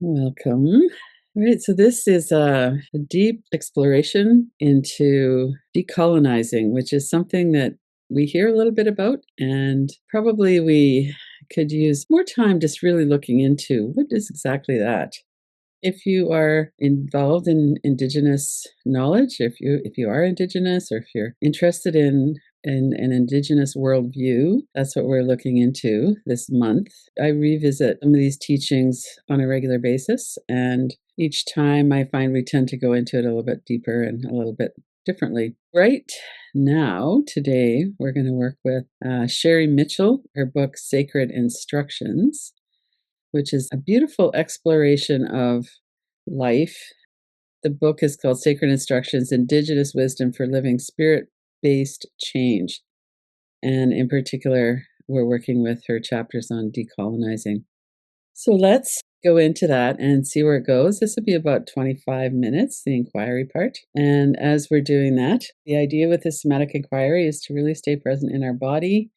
Welcome. All right, so this is a deep exploration into decolonizing, which is something that we hear a little bit about, and probably we could use more time just really looking into what is exactly that. If you are involved in Indigenous knowledge, if you are Indigenous, or if you're interested in an Indigenous worldview, that's what we're looking into this month. I revisit some of these teachings on a regular basis, and each time I find we tend to go into it a little bit deeper and a little bit differently. Right now, today, we're going to work with Sherri Mitchell, her book Sacred Instructions, which is a beautiful exploration of life. The book is called Sacred Instructions Indigenous Wisdom for Living Spirit Based Change. And in particular, we're working with her chapters on decolonizing. So let's go into that and see where it goes. This will be about 25 minutes, the inquiry part. And as we're doing that, the idea with the somatic inquiry is to really stay present in our body.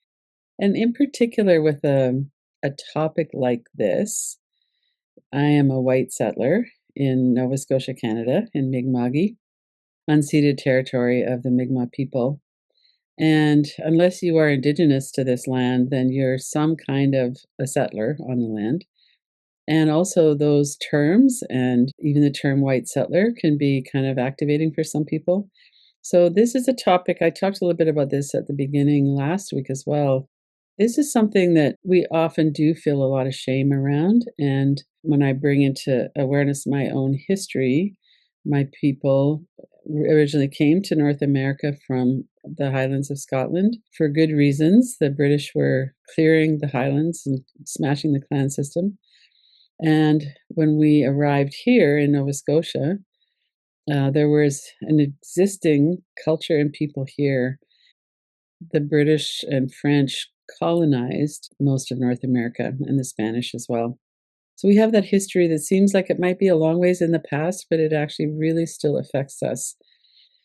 And in particular, with a topic like this, I am a white settler in Nova Scotia, Canada, in Mi'kma'ki, unceded territory of the Mi'kmaq people. And unless you are Indigenous to this land, then you're some kind of a settler on the land. And also, those terms and even the term white settler can be kind of activating for some people. So, this is a topic I talked a little bit about this at the beginning last week as well. This is something that we often do feel a lot of shame around. And when I bring into awareness my own history, my people originally came to North America from the Highlands of Scotland for good reasons. The British were clearing the Highlands and smashing the clan system. And when we arrived here in Nova Scotia, there was an existing culture and people here. The British and French colonized most of North America and the Spanish as well. So we have that history that seems like it might be a long ways in the past, but it actually really still affects us.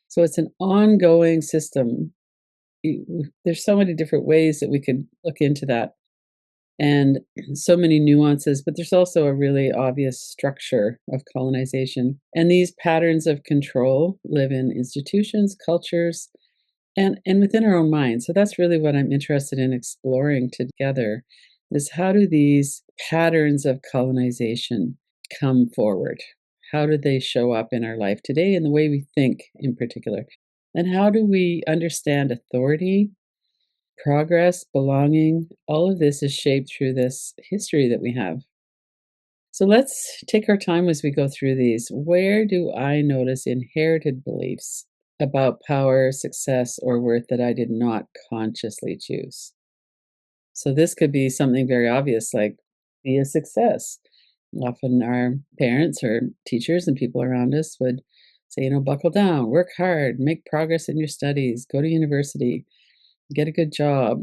So it's an ongoing system. There's so many different ways that we could look into that and so many nuances, but there's also a really obvious structure of colonization. And these patterns of control live in institutions, cultures, and within our own minds. So that's really what I'm interested in exploring together is how do these patterns of colonization come forward? How do they show up in our life today in the way we think in particular? And how do we understand authority, progress, belonging? All of this is shaped through this history that we have. So let's take our time as we go through these. Where do I notice inherited beliefs about power, success, or worth that I did not consciously choose? So this could be something very obvious, like be a success. Often our parents or teachers and people around us would say, buckle down, work hard, make progress in your studies, go to university, get a good job.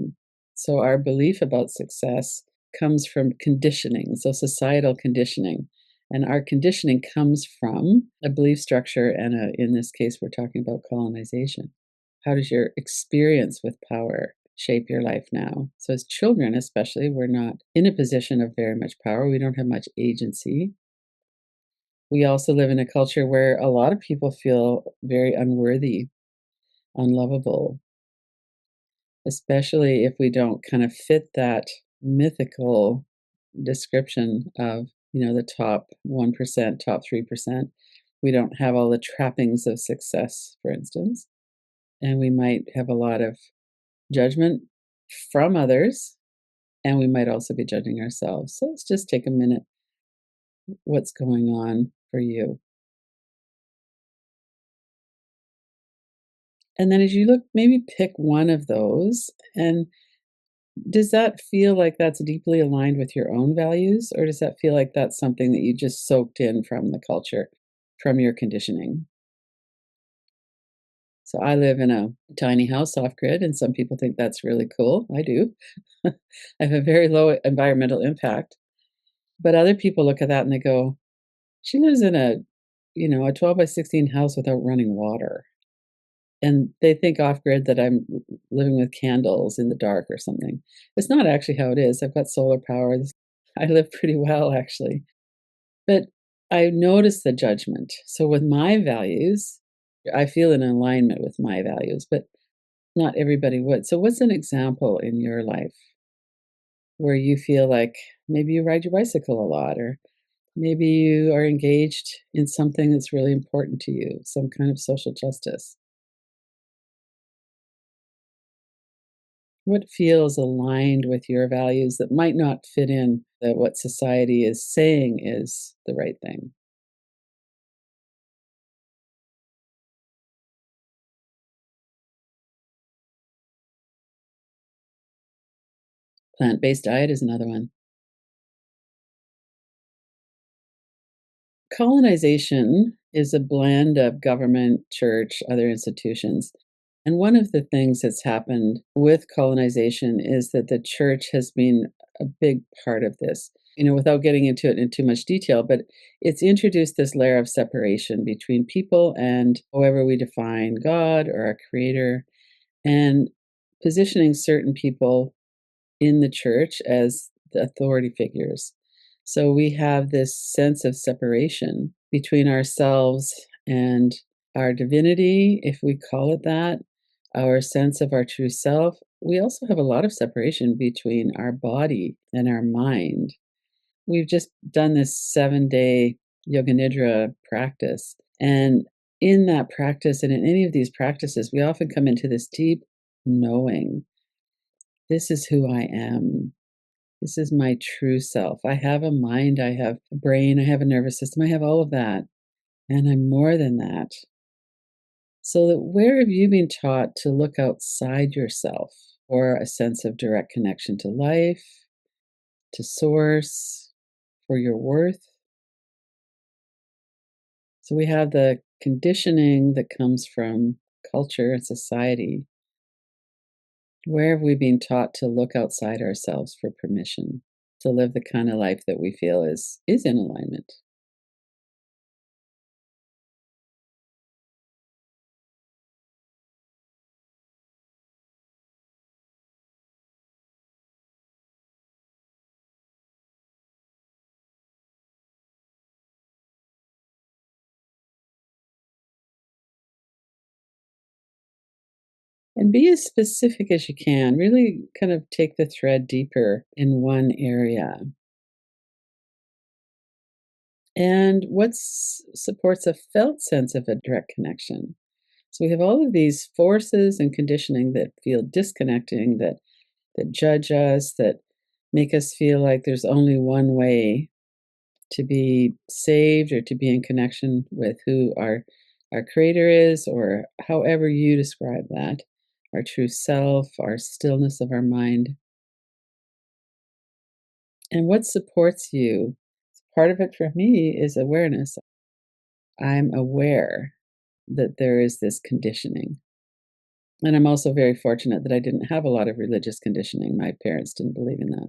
So our belief about success comes from conditioning, so societal conditioning. And our conditioning comes from a belief structure, and in this case, we're talking about colonization. How does your experience with power shape your life now? So, as children, especially, we're not in a position of very much power. We don't have much agency. We also live in a culture where a lot of people feel very unworthy, unlovable, especially if we don't kind of fit that mythical description of, the top 1%, top 3%. We don't have all the trappings of success, for instance. And we might have a lot of judgment from others, and we might also be judging ourselves. So let's just take a minute. What's going on for you? And then as you look, maybe pick one of those. And does that feel like that's deeply aligned with your own values, or does that feel like that's something that you just soaked in from the culture, from your conditioning? So I live in a tiny house off grid, and some people think that's really cool. I do. I have a very low environmental impact. But other people look at that and they go, she lives in a 12 by 16 house without running water. And they think off grid that I'm living with candles in the dark or something. It's not actually how it is. I've got solar power. I live pretty well, actually. But I notice the judgment. So with my values, I feel in alignment with my values, but not everybody would. So what's an example in your life where you feel like maybe you ride your bicycle a lot, or maybe you are engaged in something that's really important to you, some kind of social justice? What feels aligned with your values that might not fit in what society is saying is the right thing? Plant-based diet is another one. Colonization is a blend of government, church, other institutions. And one of the things that's happened with colonization is that the church has been a big part of this. Without getting into it in too much detail, but it's introduced this layer of separation between people and however we define God or our creator, and positioning certain people in the church as the authority figures. So we have this sense of separation between ourselves and our divinity, if we call it that, our sense of our true self. We also have a lot of separation between our body and our mind. We've just done this 7-day yoga nidra practice. And in that practice, and in any of these practices, we often come into this deep knowing, this is who I am. This is my true self. I have a mind, I have a brain, I have a nervous system, I have all of that. And I'm more than that. So, that where have you been taught to look outside yourself for a sense of direct connection to life, to source, for your worth? So, we have the conditioning that comes from culture and society. Where have we been taught to look outside ourselves for permission to live the kind of life that we feel is in alignment? And be as specific as you can. Really kind of take the thread deeper in one area. And supports a felt sense of a direct connection? So we have all of these forces and conditioning that feel disconnecting, that judge us, that make us feel like there's only one way to be saved or to be in connection with who our creator is, or however you describe that, our true self, our stillness of our mind. And what supports you? Part of it for me is awareness. I'm aware that there is this conditioning. And I'm also very fortunate that I didn't have a lot of religious conditioning. My parents didn't believe in that.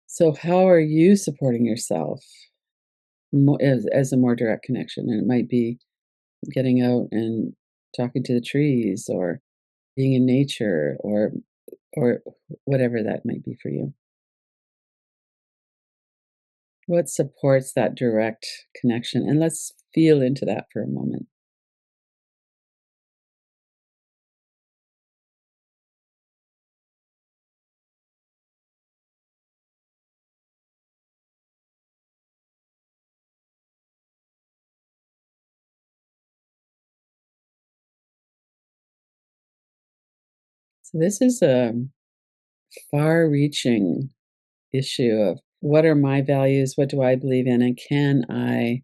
So, how are you supporting yourself as a more direct connection? And it might be getting out and talking to the trees, or being in nature, or whatever that might be for you. What supports that direct connection? And let's feel into that for a moment. So this is a far-reaching issue of what are my values, what do I believe in, and can I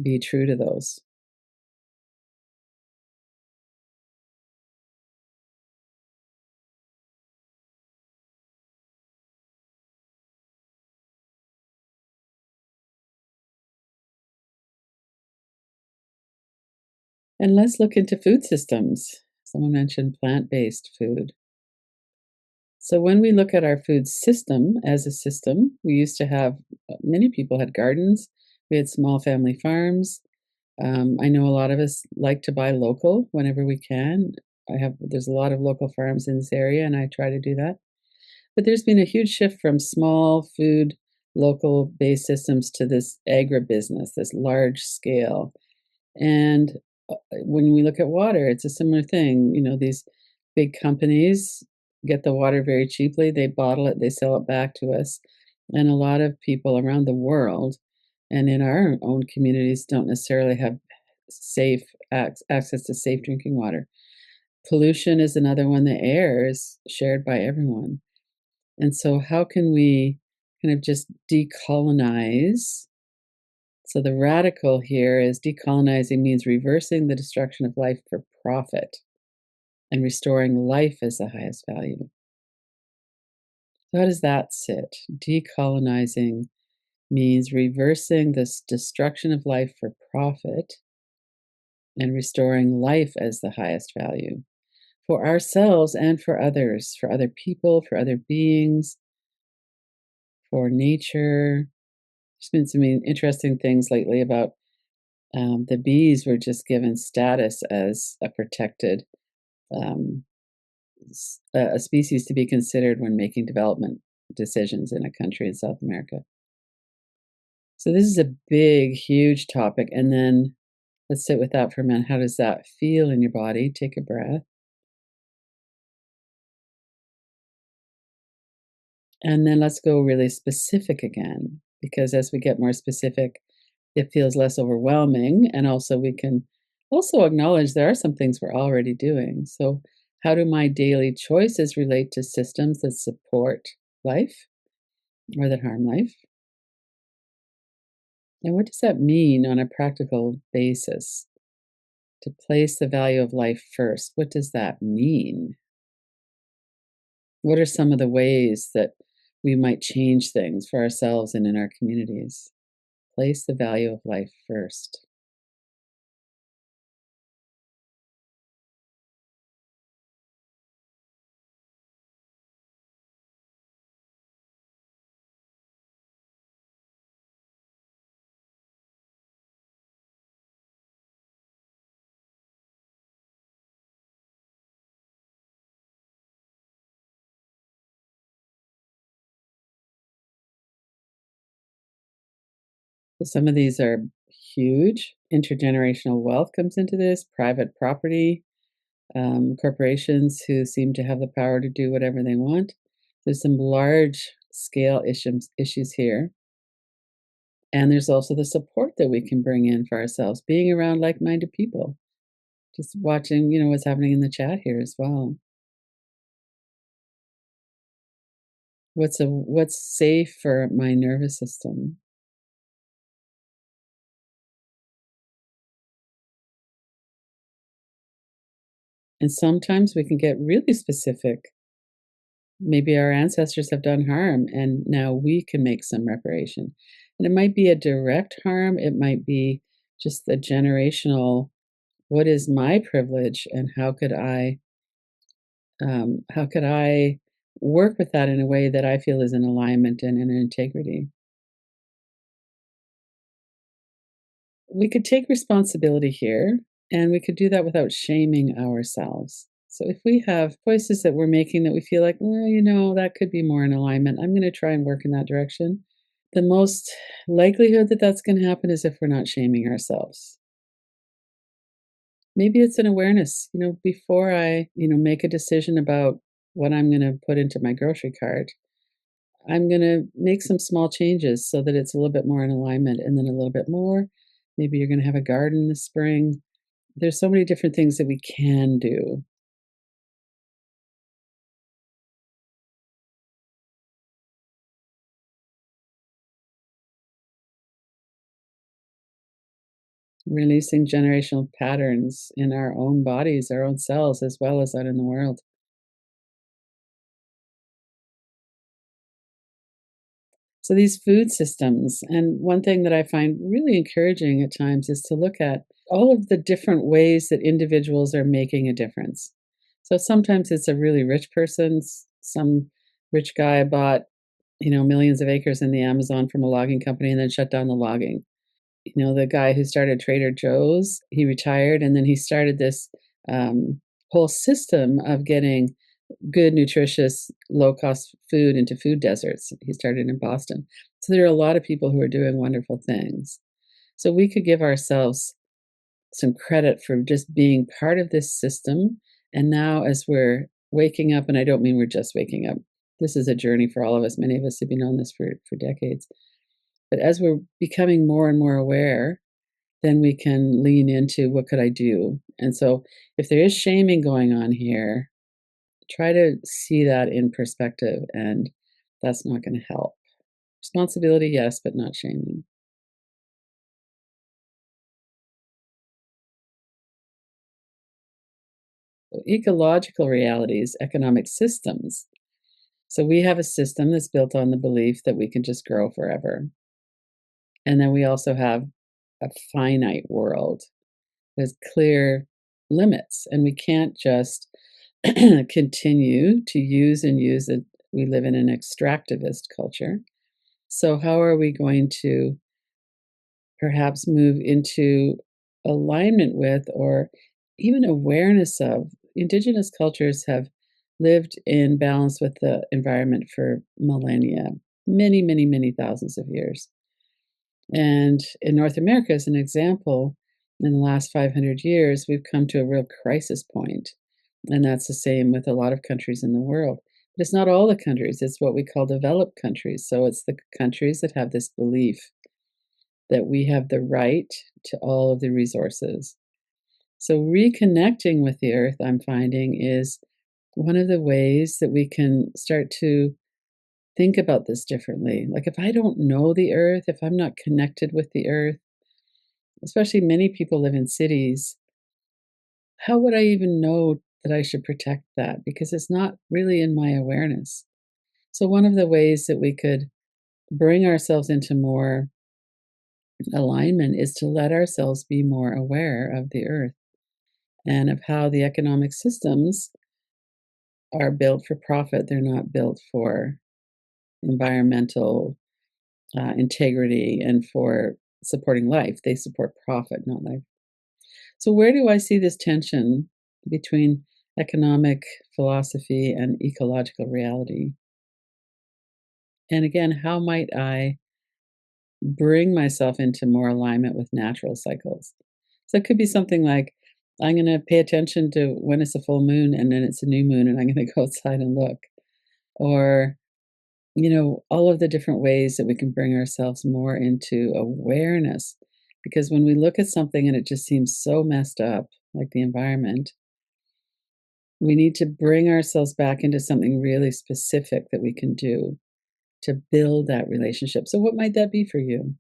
be true to those? And let's look into food systems. Someone mentioned plant-based food. So when we look at our food system as a system, we used to have many people had gardens. We had small family farms. I know a lot of us like to buy local whenever we can. There's a lot of local farms in this area, and I try to do that. But there's been a huge shift from small food local based systems to this agribusiness, this large scale. And when we look at water, it's a similar thing. These big companies get the water very cheaply, they bottle it, they sell it back to us. And a lot of people around the world and in our own communities don't necessarily have safe access to safe drinking water. Pollution is another one. The air is shared by everyone. And so, how can we kind of just decolonize? So, the radical here is decolonizing means reversing the destruction of life for profit and restoring life as the highest value. So how does that sit? Decolonizing means reversing this destruction of life for profit and restoring life as the highest value for ourselves and for others, for other people, for other beings, for nature. There's been some interesting things lately about the bees were just given status as a protected um, a species to be considered when making development decisions in a country in South America. So this is a big, huge topic. And then let's sit with that for a minute. How does that feel in your body? Take a breath. And then let's go really specific again, because as we get more specific, it feels less overwhelming. And also, we can also acknowledge there are some things we're already doing. So, how do my daily choices relate to systems that support life or that harm life? And what does that mean on a practical basis? To place the value of life first, what does that mean? What are some of the ways that we might change things for ourselves and in our communities? Place the value of life first. So some of these are huge. Intergenerational wealth comes into this, private property, corporations who seem to have the power to do whatever they want. There's some large scale issues here. And there's also the support that we can bring in for ourselves, being around like minded people, just watching, what's happening in the chat here as well. What's safe for my nervous system? And sometimes we can get really specific. Maybe our ancestors have done harm and now we can make some reparation. And it might be a direct harm, it might be just the generational, what is my privilege and how could I work with that in a way that I feel is in alignment and in integrity? We could take responsibility here, and we could do that without shaming ourselves. So if we have choices that we're making that we feel like, well, that could be more in alignment, I'm going to try and work in that direction. The most likelihood that that's going to happen is if we're not shaming ourselves. Maybe it's an awareness, before I, make a decision about what I'm going to put into my grocery cart, I'm going to make some small changes so that it's a little bit more in alignment and then a little bit more. Maybe you're going to have a garden this spring. There's so many different things that we can do. Releasing generational patterns in our own bodies, our own cells, as well as out in the world. So these food systems, and one thing that I find really encouraging at times is to look at all of the different ways that individuals are making a difference. So sometimes it's a really rich person, some rich guy bought, millions of acres in the Amazon from a logging company and then shut down the logging. The guy who started Trader Joe's, he retired and then he started this whole system of getting good, nutritious, low-cost food into food deserts. He started in Boston. So there are a lot of people who are doing wonderful things. So we could give ourselves some credit for just being part of this system. And now, as we're waking up, and I don't mean we're just waking up, this is a journey for all of us. Many of us have been on this for decades. But as we're becoming more and more aware, then we can lean into what could I do? And so, if there is shaming going on here, try to see that in perspective, and that's not going to help. Responsibility, yes, but not shaming. So ecological realities, economic systems. So we have a system that's built on the belief that we can just grow forever. And then we also have a finite world. There's clear limits, and we can't just continue to use and use it. We live in an extractivist culture. So, how are we going to perhaps move into alignment with or even awareness of? Indigenous cultures have lived in balance with the environment for millennia, many, many, many thousands of years. And in North America, as an example, in the last 500 years, we've come to a real crisis point. And that's the same with a lot of countries in the world. But it's not all the countries, it's what we call developed countries. So it's the countries that have this belief that we have the right to all of the resources. So reconnecting with the earth, I'm finding, is one of the ways that we can start to think about this differently. Like, if I don't know the earth, if I'm not connected with the earth, especially many people live in cities, how would I even know that I should protect that? Because it's not really in my awareness. So, one of the ways that we could bring ourselves into more alignment is to let ourselves be more aware of the earth and of how the economic systems are built for profit. They're not built for environmental integrity and for supporting life. They support profit, not life. So, where do I see this tension between economic philosophy and ecological reality? And again, how might I bring myself into more alignment with natural cycles? So, it could be something like I'm going to pay attention to when it's a full moon and then it's a new moon, and I'm going to go outside and look. Or, all of the different ways that we can bring ourselves more into awareness. Because when we look at something and it just seems so messed up, like the environment, we need to bring ourselves back into something really specific that we can do to build that relationship. So, what might that be for you?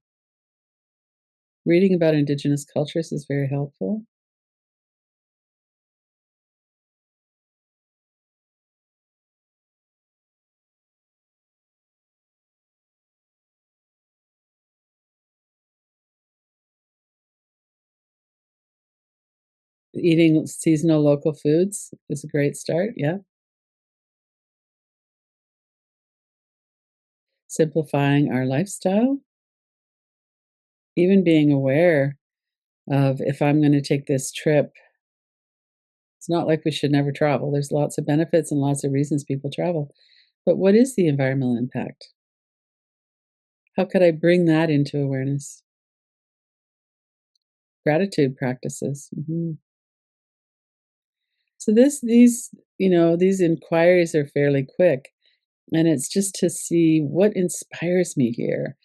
Reading about Indigenous cultures is very helpful. Eating seasonal local foods is a great start. Yeah. Simplifying our lifestyle, even being aware of if I'm going to take this trip. It's not like we should never travel. There's lots of benefits and lots of reasons people travel. But what is the environmental impact? How could I bring that into awareness? Gratitude practices. So these inquiries are fairly quick, and it's just to see what inspires me here.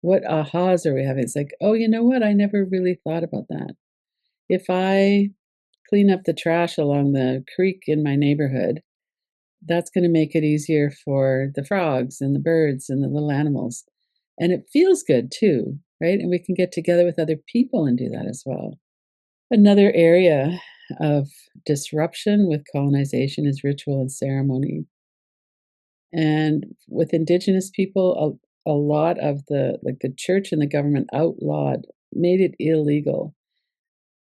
What ahas are we having? It's like, oh, you know what? I never really thought about that. If I clean up the trash along the creek in my neighborhood, that's going to make it easier for the frogs and the birds and the little animals. And it feels good too, right? And we can get together with other people and do that as well. Another area of disruption with colonization is ritual and ceremony. And with indigenous people, a lot of the church and the government outlawed, made it illegal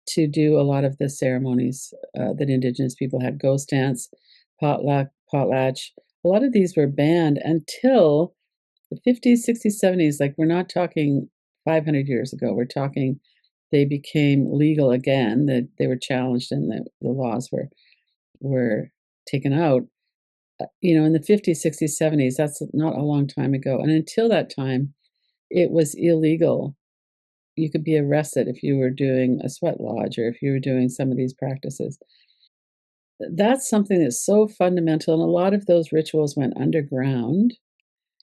to do a lot of the ceremonies that indigenous people had. Ghost dance, potlatch. A lot of these were banned until the 50s, 60s, 70s. Like, we're not talking 500 years ago. We're talking they became legal again. That they were challenged and the laws were taken out. in the 50s, 60s, 70s, that's not a long time ago. And until that time, it was illegal. You could be arrested if you were doing a sweat lodge or if you were doing some of these practices. That's something that's so fundamental, and a lot of those rituals went underground.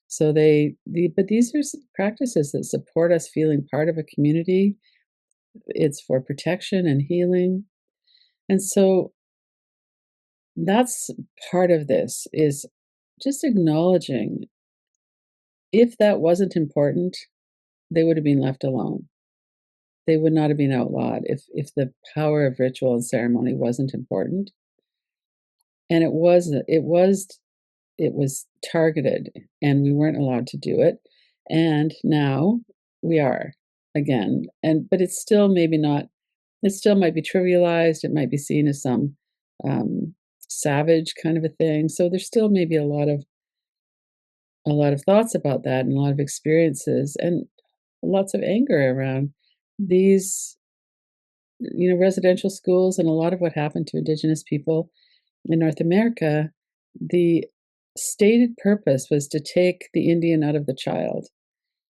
So but these are practices that support us feeling part of a community. It's for protection and healing. And so that's part of this is just acknowledging if that wasn't important, they would have been left alone. They would not have been outlawed if the power of ritual and ceremony wasn't important. And it was targeted, and we weren't allowed to do it. And now we are again. But it's still maybe not, it still might be trivialized. It might be seen as some savage kind of a thing. So there's still maybe a lot of thoughts about that and a lot of experiences and lots of anger around these, residential schools and a lot of what happened to Indigenous people in North America. The stated purpose was to take the Indian out of the child.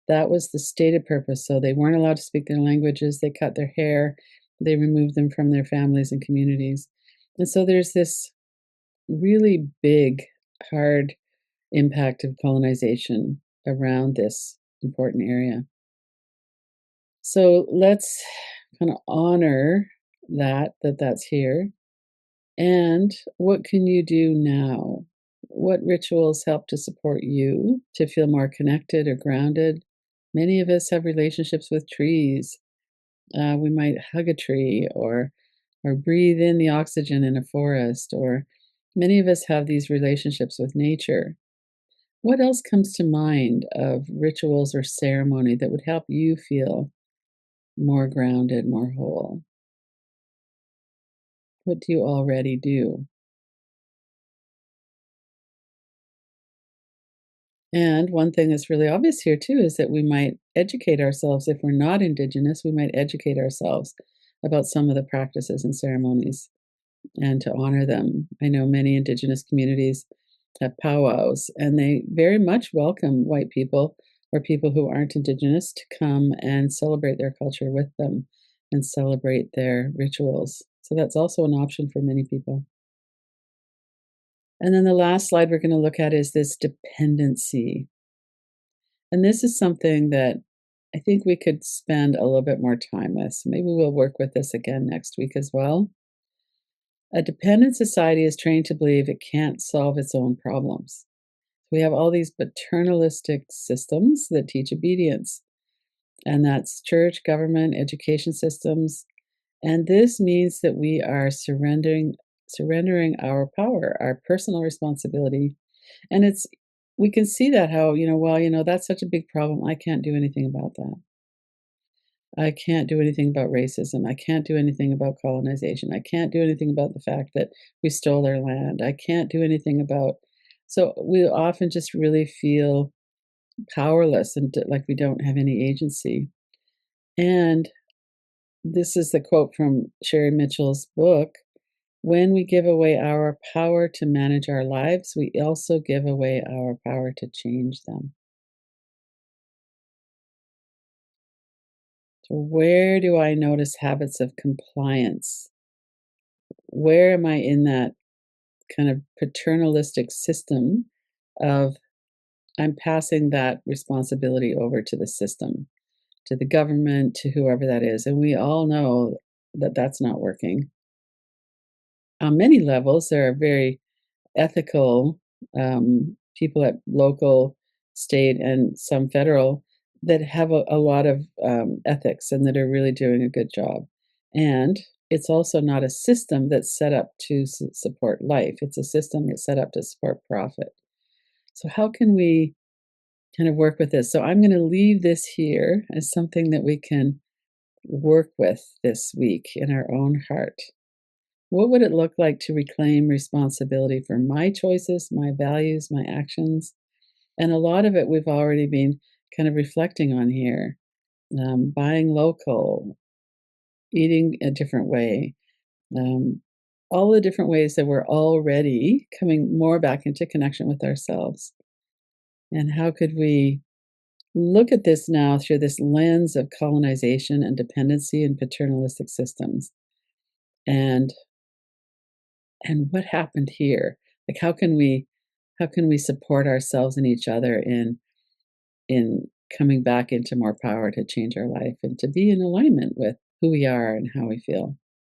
That was the stated purpose. So they weren't allowed to speak their languages, they cut their hair, they removed them from their families and communities. And so there's this really big, hard impact of colonization around this important area. So let's kind of honor that's here. And what can you do now? What rituals help to support you to feel more connected or grounded? Many of us have relationships with trees. We might hug a tree or breathe in the oxygen in a forest, or many of us have these relationships with nature. What else comes to mind of rituals or ceremony that would help you feel more grounded, more whole? What do you already do? And one thing that's really obvious here too is that we might educate ourselves. If we're not Indigenous, we might educate ourselves about some of the practices and ceremonies and to honor them. I know many Indigenous communities have powwows, and they very much welcome white people or people who aren't Indigenous to come and celebrate their culture with them and celebrate their rituals. So that's also an option for many people. And then the last slide we're going to look at is this dependency. And this is something that I think we could spend a little bit more time with. So maybe we'll work with this again next week as well. A dependent society is trained to believe it can't solve its own problems. We have all these paternalistic systems that teach obedience, and that's church, government, education systems. And this means that we are surrendering our power, our personal responsibility. And we can see that how, well, that's such a big problem. I can't do anything about that. I can't do anything about racism. I can't do anything about colonization. I can't do anything about the fact that we stole their land. I can't do anything about. So we often just really feel powerless and like we don't have any agency. And this is the quote from Sherri Mitchell's book. When we give away our power to manage our lives, we also give away our power to change them. So, where do I notice habits of compliance? Where am I in that kind of paternalistic system of I'm passing that responsibility over to the system, to the government, to whoever that is? And we all know that that's not working. On many levels, there are very ethical people at local, state, and some federal that have a lot of ethics and that are really doing a good job. And it's also not a system that's set up to support life, it's a system that's set up to support profit. So, how can we kind of work with this? So, I'm going to leave this here as something that we can work with this week in our own heart. What would it look like to reclaim responsibility for my choices, my values, my actions? And a lot of it we've already been kind of reflecting on here. Buying local, eating a different way, um, all the different ways that we're already coming more back into connection with ourselves. And how could we look at this now through this lens of colonization and dependency and paternalistic systems? And what happened here? Like how can we support ourselves and each other in coming back into more power to change our life and to be in alignment with who we are and how we feel?